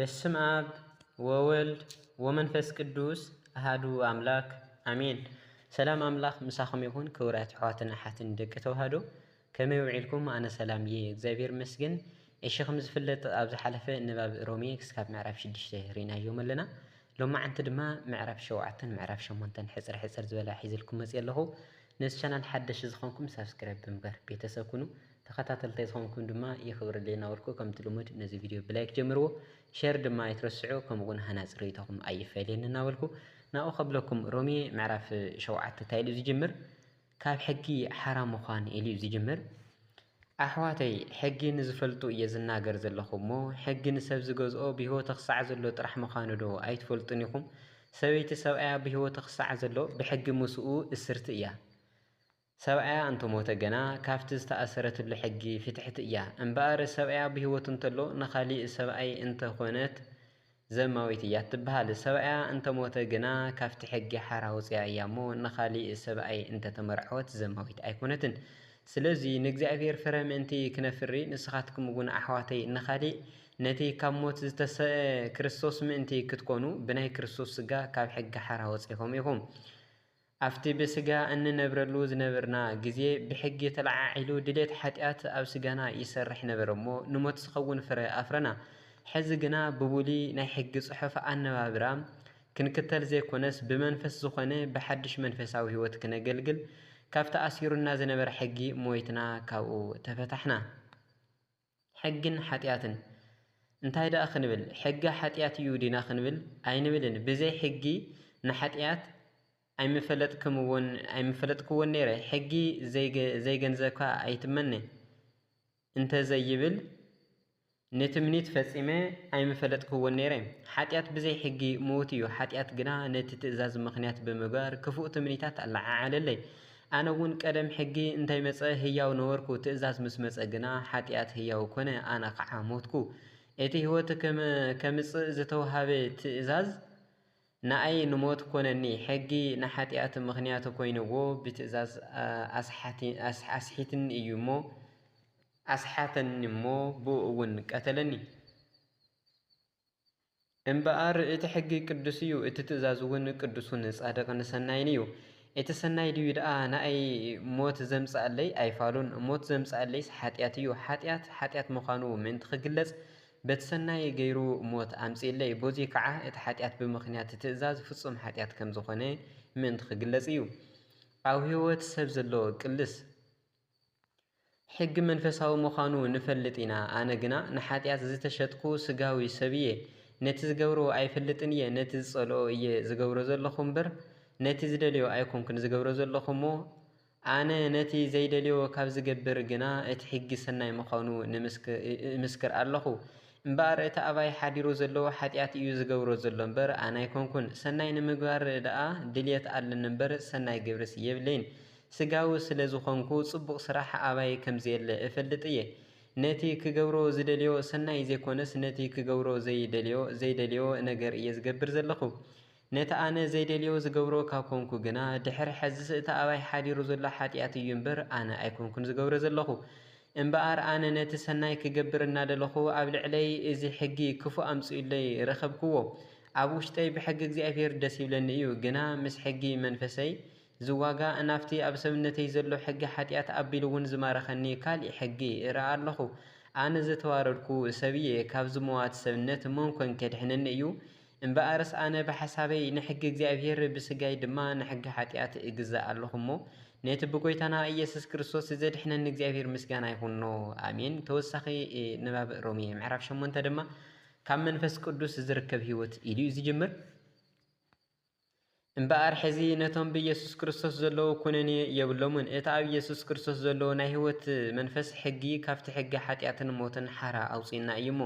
በስመ አብ ወወልድ ወመንፈስ ቅዱስ አሐዱ አምላክ አሜን። ሰላም አምላክ ምሳኹም ይኹን። ክቡራት ኣሕዋትን ኣሓትን ደቂ ተዋህዶ ከመይ ውዒልኩም? ኣነ ሰላም እየ እግዚአብሔር ይመስገን። እሺ ከም ዝፍለጥ ኣብ ዝሓለፈ ንባብ ሮሜ ክሳብ ምዕራፍ 6 ሪእናዮም ኣለና። ሎማዓንቲ ድማ ምዕራፍ 7 ምዕራፍ 8 ሕፅር ሕፅር ዝበላ ሒዝልኩም መፅእ ኣለኹ። ነዚ ቻናል ሓደሽ ዝኾንኩም ሳብስክራይብ ብምግባር ቤተሰብ ኩኑ። ተኸታተልታይ ዝኾንኩም ድማ ይኽብርልየና ወልኩ። ከምቲ ልሙድ ነዚ ቪድዮ ብላይክ ጀምርዎ፣ ሼር ድማ ኣይትረስዑ። ከምኡውን ሃናፅ ርኢቶኹም ኣይፈለየን እናበልኩ ናብኡ ከብለኩም ሮሜ ምዕራፍ 7 እንታይ ኢሉ ዝጅምር? ካብ ሕጊ ሓራም ምዃን ኢሉ ዝጅምር። ኣሕዋተይ ሕጊ ንዝፈልጡ እየ ዝናገር ዘለኹ እሞ ሕጊ ንሰብ ዝገዝኦ ብሂወቱ ክሳዕ ዘሎ ጥራሕ ምዃኑ ዶ ኣይትፈልጡን ኢኹም? ሰበይቲ ሰብኣያ ብሂወቱ ክሳዕ ዘሎ ብሕጊ ምስኡ እስርቲ እያ። ሰብኣያ እንተሞተ ገና ካብቲ ዝተኣሰረትሉ ሕጊ ፍትሕቲ እያ እምበኣር ሰብኣያ ብሂወቱ እንተሎ ንኻሊእ ሰብኣይ እንተኾነት ዘማዊት እያ ትበሃል። ሰብኣያ እንተሞተ ግና ካብቲ ሕጊ ሓራ ወፅያ እያ እሞ ንኻሊእ ሰብኣይ እንተተመርዐወት ዘማዊት ኣይኮነትን። ስለዚ ንእግዚአብሔር ፍረ ምእንቲ ክነፍሪ ንስኻትኩም እውን ኣሕዋተይ ንኻሊእ ነቲ ካብ ሞት ዝተሰአ ክርስቶስ ምእንቲ ክትኮኑ ብናይ ክርስቶስ ስጋ ካብ ሕጊ ሓራ ወፂኹም ኢኹም። ኣብቲ ብስጋ እንነብረሉ ዝነበርና ግዜ ብሕጊ ተለዓዒሉ ድሌት ሓጢኣት ኣብ ስጋና ይሰርሕ ነበር እሞ ንሞት ዝኸውን ፍረ ኣፍረና። ሕዚ ግና ብቡሊ ናይ ሕጊ ጽሑፍ ኣነባብራ ክንክተል ዘይኮነስ ብመንፈስ ዝኾነ ብሓድሽ መንፈሳዊ ህይወት ክነገልግል ካብቲ ኣሲሩና ዝነበረ ሕጊ ሞይትና ካብኡ ተፈታሕና። ሕግን ሓጢኣትን እንታይ ደኣ ክንብል? ሕጊ ሓጢኣት እዩ ዲና ክንብል ኣይንብልን። ብዘይ ሕጊ ንሓጢኣት ኣይምፈለጥክዎን ነይረ። ሕጊ ዘይገንዘብካ ኣይትመነ እንተዘይብል ንትምኒት ፈጺመ ኣይምፈለጥክዎን ነይረ። ሓጢኣት ብዘይ ሕጊ ሞት እዩ። ሓጢኣት ግና ነቲ ትእዛዝ ምኽንያት ብምግባር ክፉእ ትምኒታት ኣለዓዓለለይ። ኣነ እውን ቀደም ሕጊ እንታይ መፀ ህያው ነበርኩ። ትእዛዝ ምስ መፀ ግና ሓጢኣት ህያው ኮነ፣ ኣነ ከዓ ሞትኩ። እቲ ህይወት ከምፅእ ዝተዋሃበ ትእዛዝ ንኣይ ንሞት ኮነኒ። ሕጊ ንሓጢኣት ምኽንያት ኮይንዎ ብትእዛዝ ኣስሒትኒ እዩ እሞ ኣስሓተኒ እሞ ብኡ እውን ቀተለኒ። እምበኣር እቲ ሕጊ ቅዱስ እዩ፣ እቲ ትእዛዝ እውን ቅዱሱን ጻድቕን ሰናይን እዩ። እቲ ሰናይ ድዩ ደኣ ንኣይ ሞት ዘምፅኣለይ ኣይፋሉን። ሞት ዘምፅኣለይስ ሓጢኣት እዩ። ሓጢኣት ምዃኑ ምእንቲ ክግለጽ በቲ ሰናይ ገይሩ ሞት ኣምፂለይ። በዚ ከዓ እቲ ሓጢኣት ብምኽንያት ትእዛዝ ፍጹም ሓጢኣት ከም ዝኾነ ምእንቲ ክግለጽ እዩ። ኣብ ህይወት ሰብ ዘሎ ቅልስ ሕጊ መንፈሳዊ ምዃኑ ንፈልጥ ኢና። ኣነ ግና ንሓጢኣት ዝተሸጥኩ ስጋዊ ሰብ እየ። ነቲ ዝገብሮ ኣይፈልጥን እየ፣ ነቲ ዝጸልኦ እየ ዝገብሮ ዘለኹ እምበር ነቲ ዝደልዮ ኣይኮንኩን ዝገብሮ ዘለኹ እሞ ኣነ ነቲ ዘይደልዮ ካብ ዝገብር ግና እቲ ሕጊ ሰናይ ምዃኑ ንምስክር ኣለኹ። እምበኣር እቲ ኣባይ ሓዲሩ ዘለዎ ሓጢኣት እዩ ዝገብሮ ዘሎ እምበር ኣነ ኣይኮንኩን። ሰናይ ንምግባር ደኣ ድልየት ኣለኒ እምበር ሰናይ ግብርስ የብለይን። ስጋዊ ስለ ዝኾንኩ ጽቡቕ ስራሕ ኣባይ ከምዘየለ እፈልጥ እየ። ነቲ ክገብሮ ዝደልዮ ሰናይ ዘይኮነስ ነቲ ክገብሮ ዘይደልዮ ነገር እየ ዝገብር ዘለኹ። ነቲ ኣነ ዘይደልዮ ዝገብሮ ካብ ኮንኩ ግና ድሕሪ ሕዚ እቲ ኣባይ ሓዲሩ ዘሎ ሓጢኣት እዩ እምበር ኣነ ኣይኮንኩን ዝገብሮ ዘለኹ። እምበኣር ኣነ ነቲ ሰናይ ክገብር እናደለኹ ኣብ ልዕለይ እዚ ሕጊ ክፉእ ኣምፂኡለይ ረኸብክዎ። ኣብ ውሽጠይ ብሕጊ እግዚኣብሔር ደስ ይብለኒ እዩ፣ ግና ምስ ሕጊ መንፈሰይ ዝዋጋ ናብቲ ኣብ ሰብነተይ ዘሎ ሕጊ ሓጢኣት ኣቢሉ እውን ዝማረኸኒ ካሊእ ሕጊ ይረአ ኣለኹ። ኣነ ዝተዋረድኩ ሰብየ ካብ ዝመዋት ሰብነት መንኮን ከድሕነኒ እዩ። እምበኣርስ ኣነ ብሓሳበይ ንሕጊ እግዚኣብሔር ብስጋይ ድማ ንሕጊ ሓጢኣት እግዛእ ኣለኹ እሞ ነቲ ብጎይታና ኢየሱስ ክርስቶስ ዘድሕነኒ እግዚኣብሔር ምስጋና ይኹኖ ኣሜን። ተወሳኺ ንባብ ሮሜ ምዕራፍ 8 ድማ ካብ መንፈስ ቅዱስ ዝርከብ ህይወት ኢሉ እዩ ዝጅምር። እምበኣር ሕዚ ነቶም ብኢየሱስ ክርስቶስ ዘለዉ ኩነኔ የብሎምን። እቲ ኣብ ኢየሱስ ክርስቶስ ዘለዎ ናይ ህይወት መንፈስ ሕጊ ካብቲ ሕጊ ሓጢኣትን ሞትን ሓራ ኣውፂና እዩ እሞ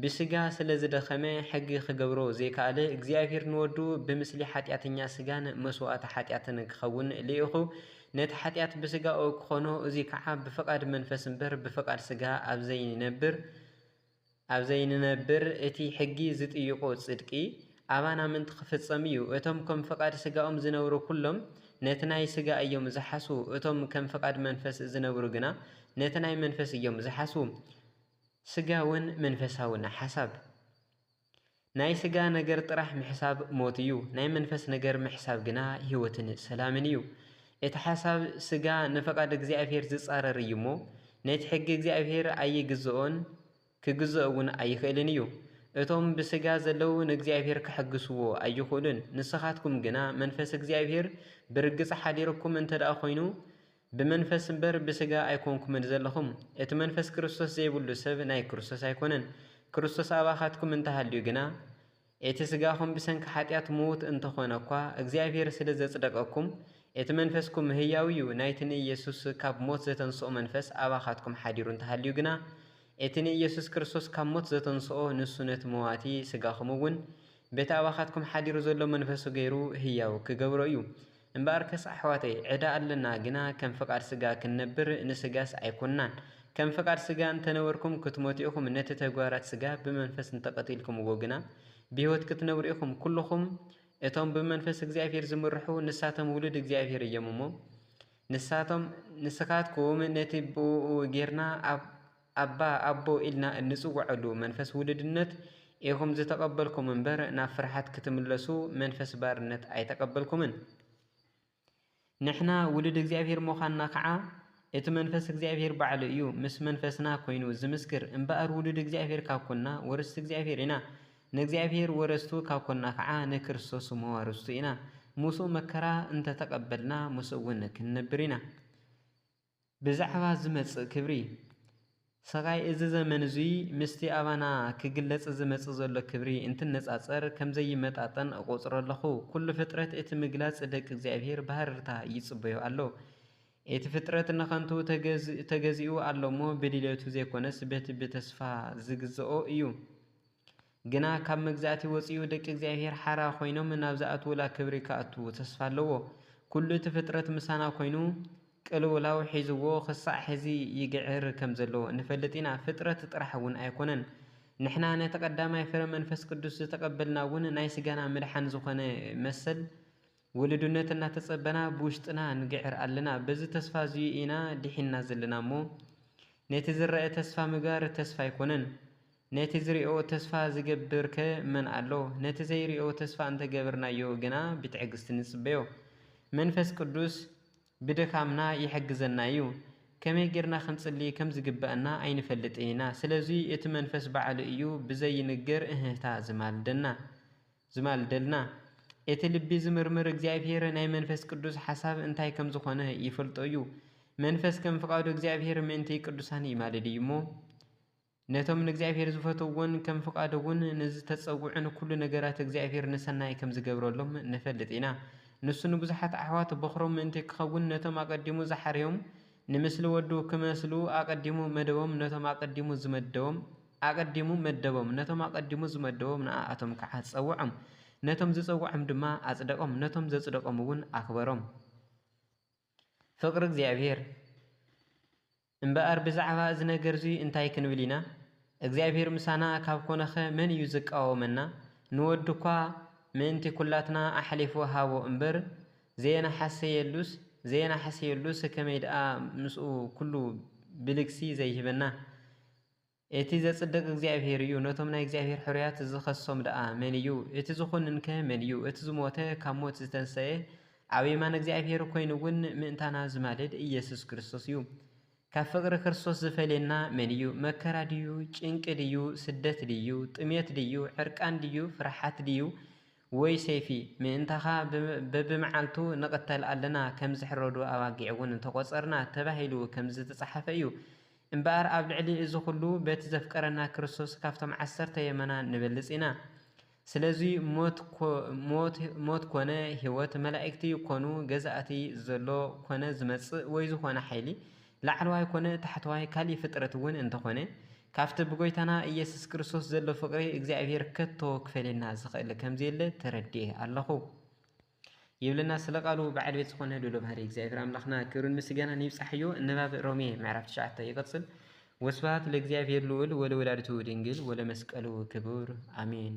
ብስጋ ስለ ዝደኸመ ሕጊ ክገብሮ ዘይከኣለ እግዚኣብሔር ንወዱ ብምስሊ ሓጢኣተኛ ስጋን መስዋእቲ ሓጢኣትን ክኸውን ልኢኹ ነቲ ሓጢኣት ብስጋኡ ክኾኖ፣ እዚ ከዓ ብፈቃድ መንፈስ እምበር ብፈቃድ ስጋ ኣብ ዘይንነብር እቲ ሕጊ ዝጥይቆ ጽድቂ ኣባና ምንቲ ክፍጸም እዩ። እቶም ከም ፈቃድ ስጋኦም ዝነብሩ ኩሎም ነቲ ናይ ስጋ እዮም ዝሓሱ፣ እቶም ከም ፈቃድ መንፈስ ዝነብሩ ግና ነቲ ናይ መንፈስ እዮም ዝሓሱ። ስጋውን መንፈሳውን ሓሳብ ናይ ስጋ ነገር ጥራሕ ምሕሳብ ሞት እዩ ናይ መንፈስ ነገር ምሕሳብ ግና ህይወትን ሰላምን እዩ እቲ ሓሳብ ስጋ ንፈቃድ እግዚአብሔር ዝጻረር እዩ እሞ ነቲ ሕጊ እግዚአብሔር ኣይግዝኦን ክግዝኦ እውን ኣይኽእልን እዩ እቶም ብስጋ ዘለው ንእግዚአብሔር ክሕግስዎ ኣይኽእሉን ንስኻትኩም ግና መንፈስ እግዚአብሔር ብርግጽ ሓዲርኩም እንተደኣ ኮይኑ ብመንፈስ እምበር ብስጋ ኣይኮንኩምን ዘለኹም እቲ መንፈስ ክርስቶስ ዘይብሉ ሰብ ናይ ክርስቶስ ኣይኮነን ክርስቶስ አባኻትኩም እንተሃልዩ ግና እቲ ስጋኹም ብሰንኪ ኃጢአት ምዉት እንተኾነ እኳ እግዚአብሔር ስለ ዘጽደቀኩም እቲ መንፈስኩም ህያው እዩ ናይቲ ንኢየሱስ ካብ ሞት ዘተንስኦ መንፈስ አባኻትኩም ሓዲሩ እንተሃልዩ ግና እቲ ንኢየሱስ ክርስቶስ ካብ ሞት ዘተንስኦ ንሱ ነቲ መዋቲ ስጋኹም እውን ቤት አባኻትኩም ሓዲሩ ዘሎ መንፈሱ ገይሩ ህያው ክገብሮ እዩ እምበር ከስ አሕዋተይ ዕዳ ኣለና ግና ከም ፈቃድ ስጋ ክንነብር ንስጋስ ኣይኮንናን ከም ፈቃድ ስጋ እንተነበርኩም ክትሞቱ ኢኹም ነቲ ተግባራት ስጋ ብመንፈስ እንተቀቲልኩምዎ ግና ብህይወት ክትነብሩ ኢኹም ኩልኹም እቶም ብመንፈስ እግዚአብሔር ዝምርሑ ንሳቶም ውሉድ እግዚአብሔር እዮም እሞ ንሳቶም ንስኻትኩም ነቲ ብኡ ጌርና አባ አቦ ኢልና እንጽውዐሉ መንፈስ ውሉድነት ኢኹም ዝተቀበልኩም እምበር ናብ ፍርሓት ክትምለሱ መንፈስ ባርነት ኣይተቀበልኩምን ንሕና ውሉድ እግዚአብሔር ምዃንና ከዓ እቲ መንፈስ እግዚአብሔር ባዕሉ እዩ ምስ መንፈስና ኮይኑ ዝምስክር እምበኣር ውሉድ እግዚአብሔር ካብ ኮንና ወርስቲ እግዚአብሔር ኢና ንእግዚአብሔር ወረስቱ ካብ ኮንና ከዓ ንክርስቶስ መዋርስቱ ኢና ሙሱ መከራ እንተተቀበልና ሙሱ እውን ክንነብር ኢና ብዛዕባ ዝመጽእ ክብሪ ሰጋይ እዚ ዘመን እዙይ ምስቲ አባና ክግለጽ ዝመጽእ ዘሎ ክብሪ እንትነጻጸር ከም ዘይመጣጠን እቆጽሮ ኣለኹ ኩሉ ፍጥረት እቲ ምግላጽ ደቂ እግዚአብሔር ባህርታ ይጽበዩ ኣሎ እቲ ፍጥረት ንኸንቱ ተገዚኡ ኣሎ እሞ ብድልየቱ ዘይኮነስ በቲ ብተስፋ ዝግዝኦ እዩ ግና ካብ መግዛእቲ ወፂኡ ደቂ እግዚአብሔር ሓራ ኮይኖም ናብ ዝኣትውላ ክብሪ ከኣትዉ ተስፋ ኣለዎ ኩሉ እቲ ፍጥረት ምሳና ኮይኑ ቅልውላው ሒዝዎ ክሳዕ ሕዚ ይግዕር ከም ዘለዎ ንፈልጥ ኢና ፍጥረት ጥራሕ እውን ኣይኮነን ንሕና ነቲ ቀዳማይ ፍረ መንፈስ ቅዱስ ዝተቀበልና እውን ናይ ስጋና ምድሓን ዝኾነ መሰል ውልድነት እናተጸበና ብውሽጥና ንግዕር ኣለና በዚ ተስፋ እዙይ ኢና ድሒና ዘለና እሞ ነቲ ዝረአ ተስፋ ምግባር ተስፋ ኣይኮነን ነቲ ዝሪኦ ተስፋ ዝገብርከ መን ኣሎ ነቲ ዘይሪኦ ተስፋ እንተገበርናዮ ግና ብትዕግስቲ ንጽበዮ መንፈስ ቅዱስ ብድኻምና ይሕግዘና እዩ ከመይ ጌርና ክንጽሊ ከም ዝግበአና ኣይንፈልጥ ኢና ስለዚ እቲ መንፈስ ባዕሉ እዩ ብዘይንገር እህታ ዝማልደልና እቲ ልቢ ዝምርምር እግዚአብሔር ናይ መንፈስ ቅዱስ ሓሳብ እንታይ ከም ዝኾነ ይፈልጦ እዩ መንፈስ ከም ፍቃዱ እግዚአብሔር ምእንቲ ቅዱሳን ይማልድ እዩ እሞ ነቶም ንእግዚአብሔር ዝፈትውዎን ከም ፍቃዱ እውን ንዝተጸውዑን ኩሉ ነገራት እግዚአብሔር ንሰናይ ከም ዝገብረሎም ንፈልጥ ኢና ንሱ ንብዙሓት ኣሕዋት በኽሮም ምእንቲ ክኸውን ነቶም ኣቀዲሙ ዝሓርዮም ንምስሊ ወዱ ክመስሉ ኣቀዲሙ መደቦም ነቶም ኣቀዲሙ ዝመደቦም ንኣቶም ከዓ ጸውዖም ነቶም ዝጸውዖም ድማ ኣጽደቆም ነቶም ዘጽደቆም እውን ኣክበሮም ፍቅሪ እግዚአብሔር እምበኣር ብዛዕባ እዚ ነገር እዚ እንታይ ክንብል ኢና እግዚአብሔር ምሳና ካብ ኮነኸ መን እዩ ዝቃወመና ንወዱ እኳ ምእንቲ ኩላትና ኣሕሊፉ ሃቦ እምበር ዘየናሓሰየሉስ ከመይ ደኣ ምስኡ ኩሉ ብልግሲ ዘይህበና እቲ ዘጽድቅ እግዚአብሔር እዩ ነቶም ናይ እግዚአብሔር ሕርያት ዝኸሶም ደኣ መን እዩ እቲ ዝኹንንከ መን እዩ እቲ ዝሞተ ካብ ሞት ዝተንሰየ ኣብ የማን እግዚአብሔር ኮይኑ እውን ምእንታና ዝማልድ ኢየሱስ ክርስቶስ እዩ ካብ ፍቅሪ ክርስቶስ ዝፈልየና መን እዩ መከራ ድዩ ጭንቂ ድዩ ስደት ድዩ ጥሜት ድዩ ዕርቃን ድዩ ፍርሓት ድዩ ወይ ሰይፊ ምእንታኻ በብመዓልቱ ንቕተል ኣለና ከም ዝሕረዱ ኣባጊዕ እውን ተቆጸርና ተባሂሉ ከም ዝተጻሓፈ እዩ እምበኣር ኣብ ልዕሊ እዚ ኩሉ በቲ ዘፍቀረና ክርስቶስ ካብቶም 10 የመና ንበልጽ ኢና ስለዚ ሞት ኮነ ህይወት መላእክቲ ኮኑ ገዛእቲ ዘሎ ኮነ ዝመጽእ ወይ ዝኾነ ሓይሊ ላዕለዋይ ኮነ ታሕተዋይ ካሊ ፍጥረት እውን እንተኾነ ካብቲ ብጎይታና ኢየሱስ ክርስቶስ ዘሎ ፍቅሪ እግዚአብሔር ከቶ ክፈልየና ዝኽእል ከምዘየለ ተረድየ ኣለኹ ይብለና ስለ ቃሉ በዓል ቤት ዝኾነ ልዑል ባህሪ እግዚአብሔር አምላኽና ክብርን ምስጋናን ይብጻሕዮ ንባብ ሮሜ ምዕራፍ 9 ይቀጽል ወስብሐት ለእግዚአብሔር ልዑል ወለወላዲቱ ድንግል ወለመስቀሉ ክቡር አሜን